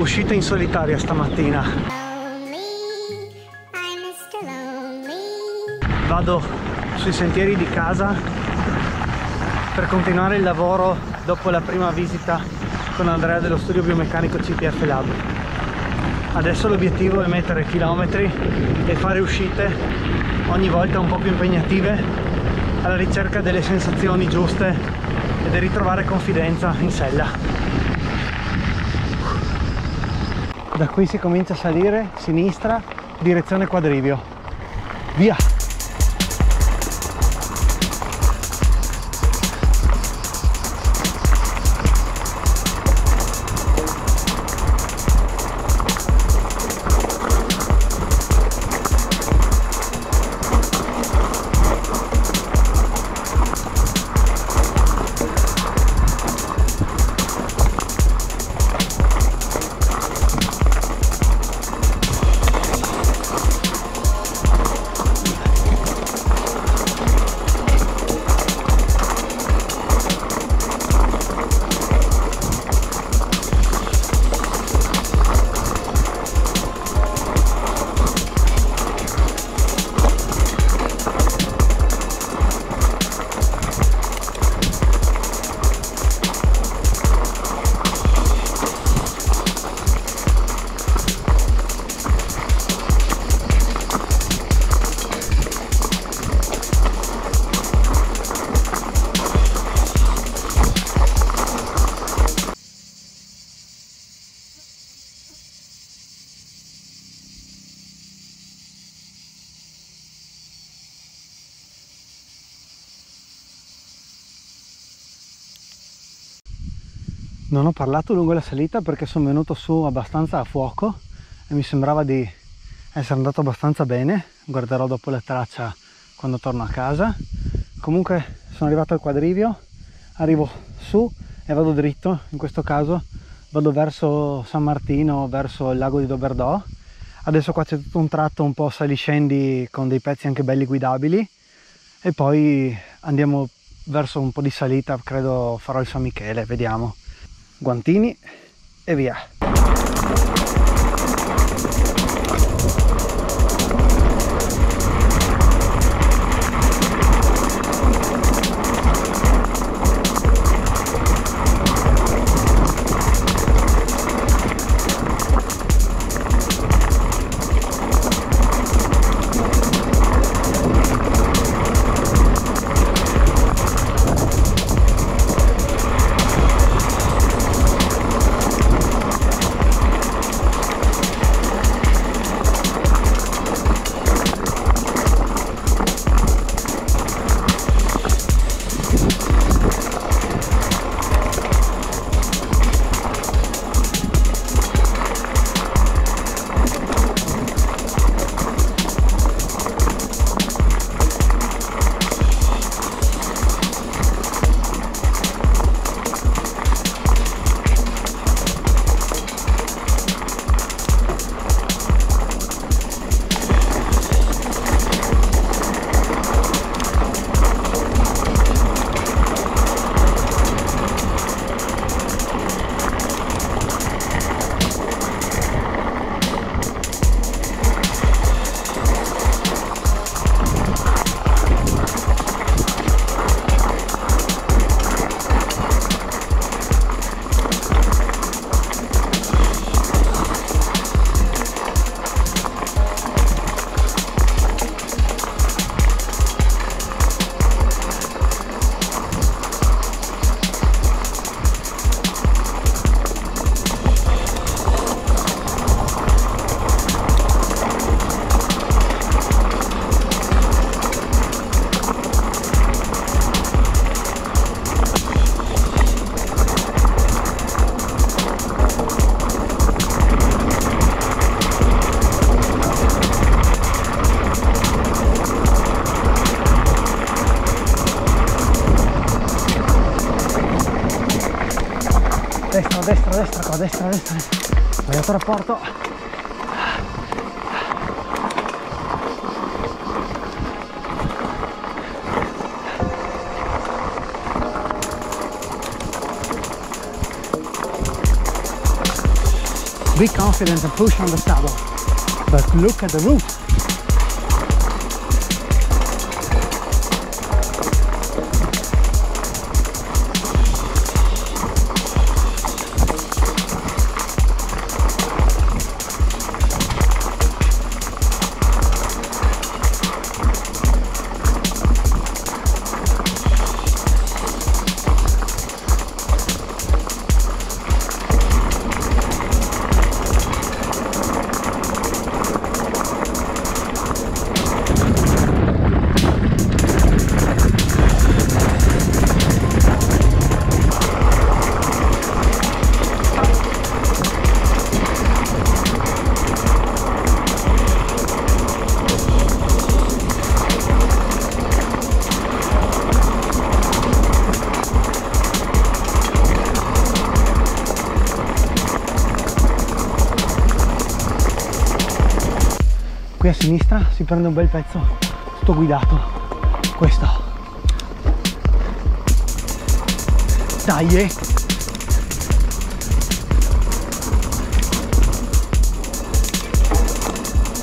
un'uscita in solitaria stamattina. Vado sui sentieri di casa per continuare il lavoro dopo la prima visita con Andrea dello studio biomeccanico CTFlab. Adesso l'obiettivo è mettere chilometri e fare uscite ogni volta un po' più impegnative, alla ricerca delle sensazioni giuste e di ritrovare confidenza in sella. Da qui si comincia a salire, sinistra, direzione quadrivio. Via! Non ho parlato lungo la salita perché sono venuto su abbastanza a fuoco e mi sembrava di essere andato abbastanza bene. Guarderò dopo la traccia quando torno a casa. Comunque sono arrivato al quadrivio, arrivo su e vado dritto. In questo caso vado verso San Martino, verso il lago di Doberdò. Adesso qua c'è tutto un tratto un po' saliscendi con dei pezzi anche belli guidabili e poi andiamo verso un po' di salita, credo farò il San Michele, vediamo. Guantini e via. Destra, sbagliato rapporto. Be confident and push on the saddle, but look at the route. Qui a sinistra si prende un bel pezzo tutto guidato, questo, dai,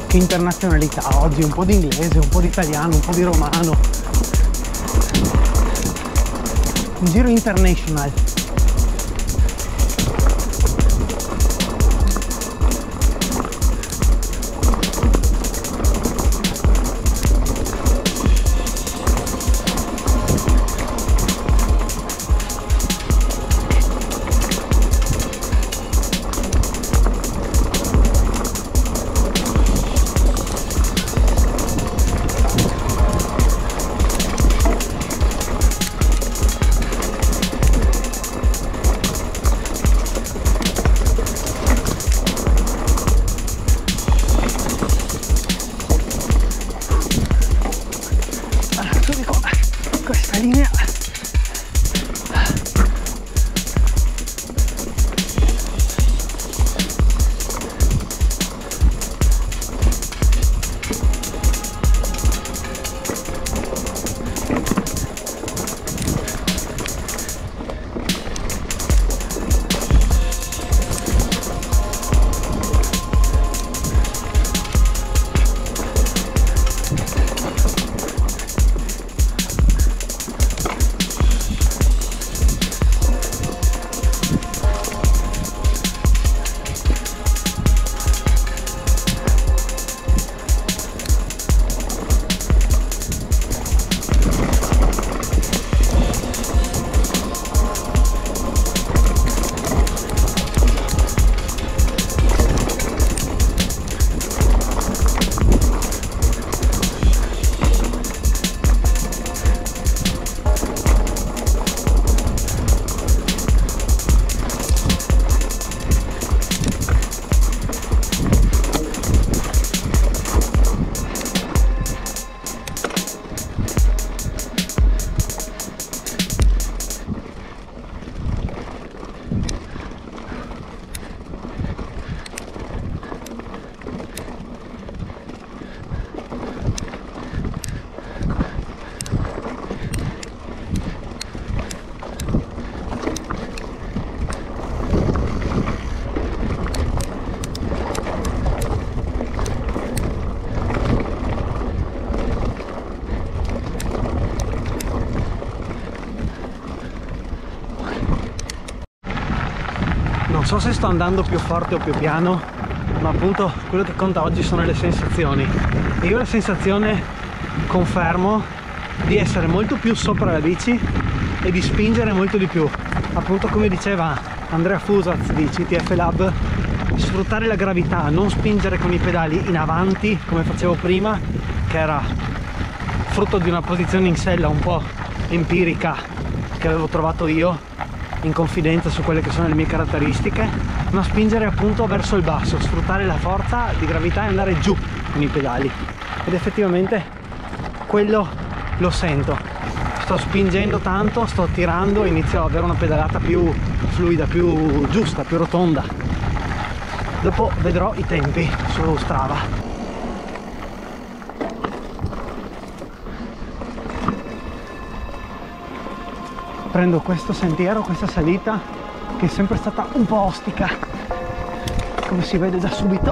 che internazionalità oggi, un po' di inglese, un po' di italiano, un po' di romano, un giro international. Questa linea non so se sto andando più forte o più piano, ma appunto quello che conta oggi sono le sensazioni, e io la sensazione confermo di essere molto più sopra la bici e di spingere molto di più, appunto come diceva Andrea Fusaz di CTFlab, sfruttare la gravità, non spingere con i pedali in avanti come facevo prima, che era frutto di una posizione in sella un po' empirica che avevo trovato io in confidenza su quelle che sono le mie caratteristiche, ma spingere appunto verso il basso, sfruttare la forza di gravità e andare giù con i pedali, ed effettivamente quello lo sento. Sto spingendo tanto, sto tirando, inizio ad avere una pedalata più fluida, più giusta, più rotonda. Dopo vedrò i tempi su Strava. Prendo questo sentiero, questa salita che è sempre stata un po' ostica, come si vede da subito.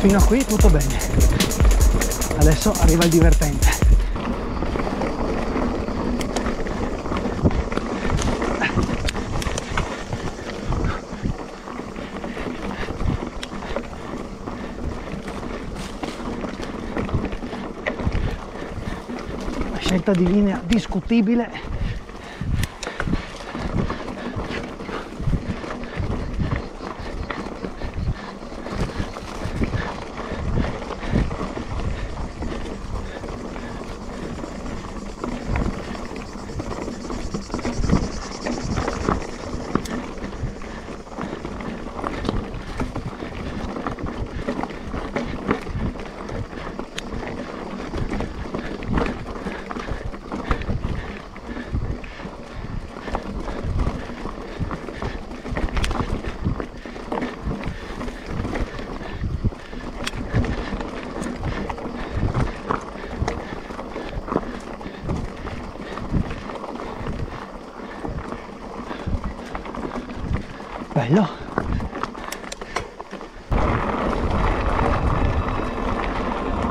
Fino a qui tutto bene, adesso arriva il divertente. Una scelta di linea discutibile. Bello.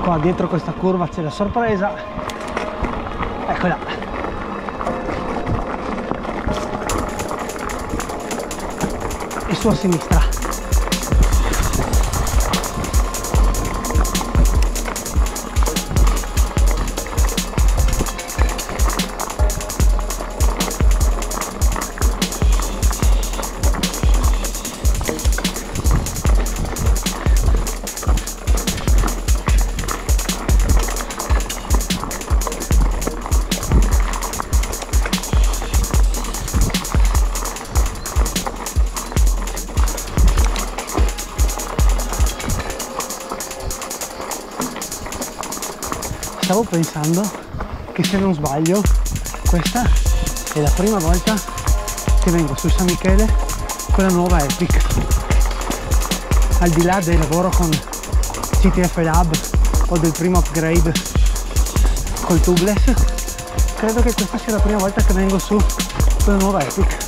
Qua dietro questa curva c'è la sorpresa. Eccola. E su a sinistra. Stavo pensando che, se non sbaglio, questa è la prima volta che vengo su San Michele con la nuova Epic. Al di là del lavoro con CTFlab o del primo upgrade col tubeless, credo che questa sia la prima volta che vengo su con la nuova Epic.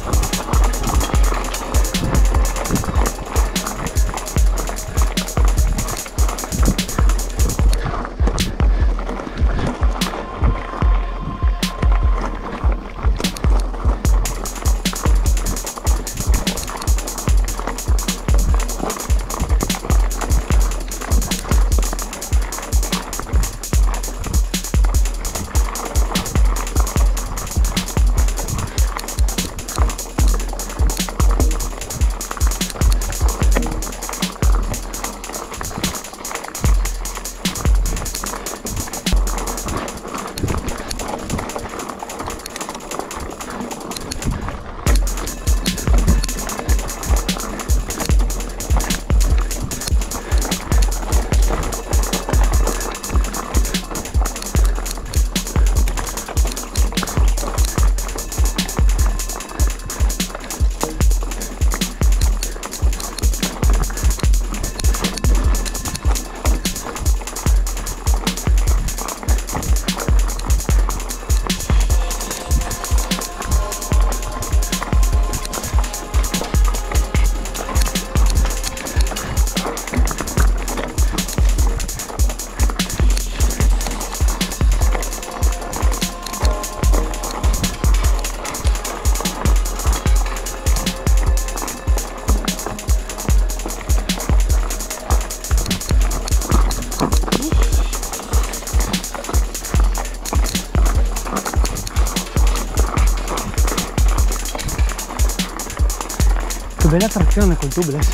bella trazione col tubeless.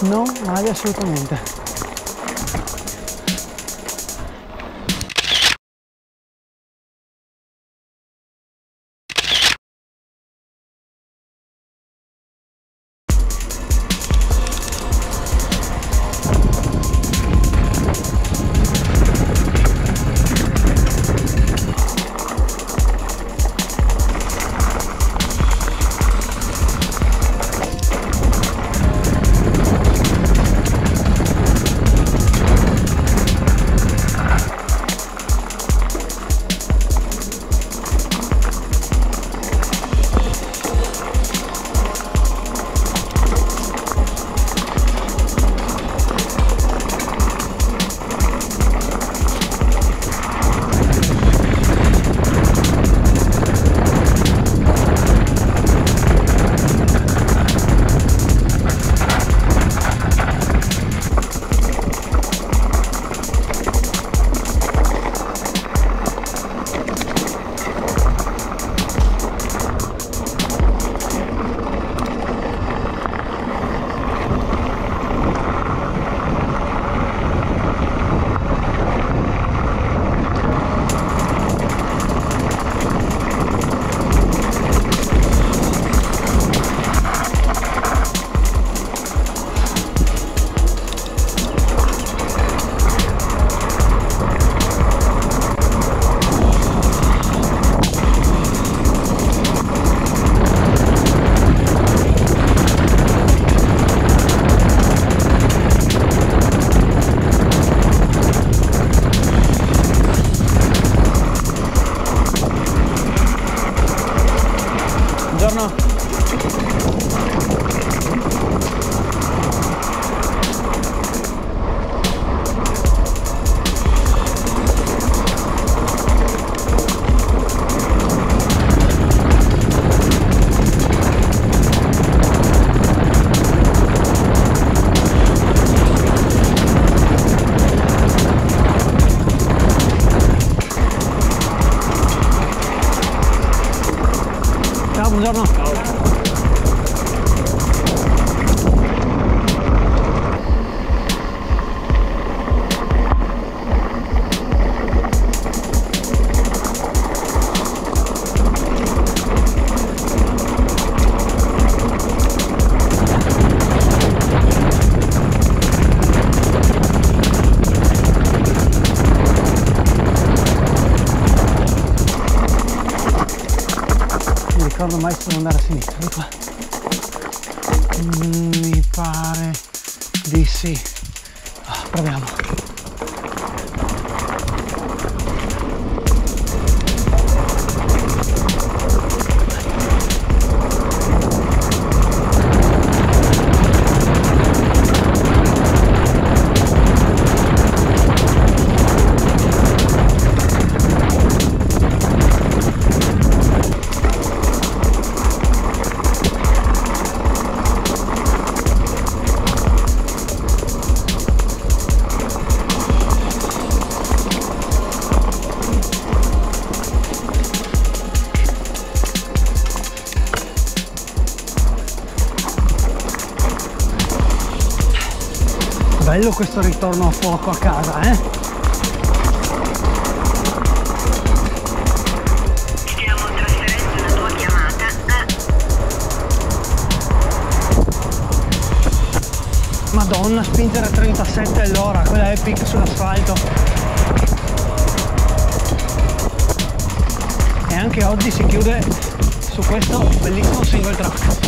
Non male assolutamente. Buongiorno. Non ricordo mai se devo andare a sinistra, di qua. Mi pare di sì. Proviamo. Bello questo ritorno a fuoco a casa, eh? Stiamo trasferendo la tua chiamata a... Madonna, spingere a 37 all'ora, quella epic sull'asfalto. E anche oggi si chiude su questo bellissimo single track.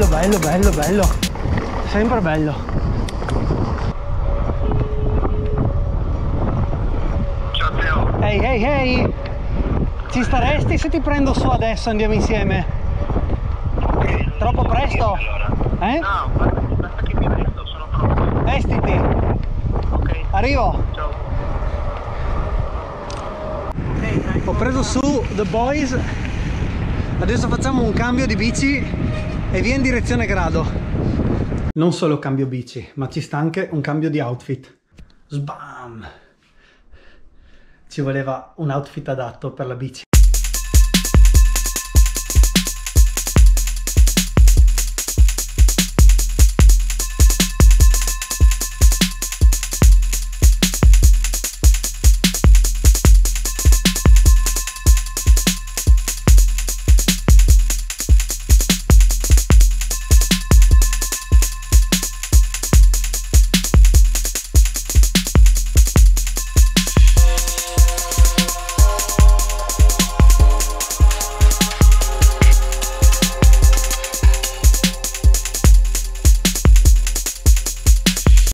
bello, bello, bello, bello. Sempre bello. Ciao Teo. Ehi, ehi, ehi! Ci staresti se ti prendo su adesso, andiamo insieme? Ok. Troppo presto? Allora. Eh? No, basta che mi vesto, sono pronto. Vestiti! Ok. Arrivo! Ciao. Ho preso su The Boys. Adesso facciamo un cambio di bici e via in direzione Grado. Non solo cambio bici, ma ci sta anche un cambio di outfit. Sbam! Ci voleva un outfit adatto per la bici.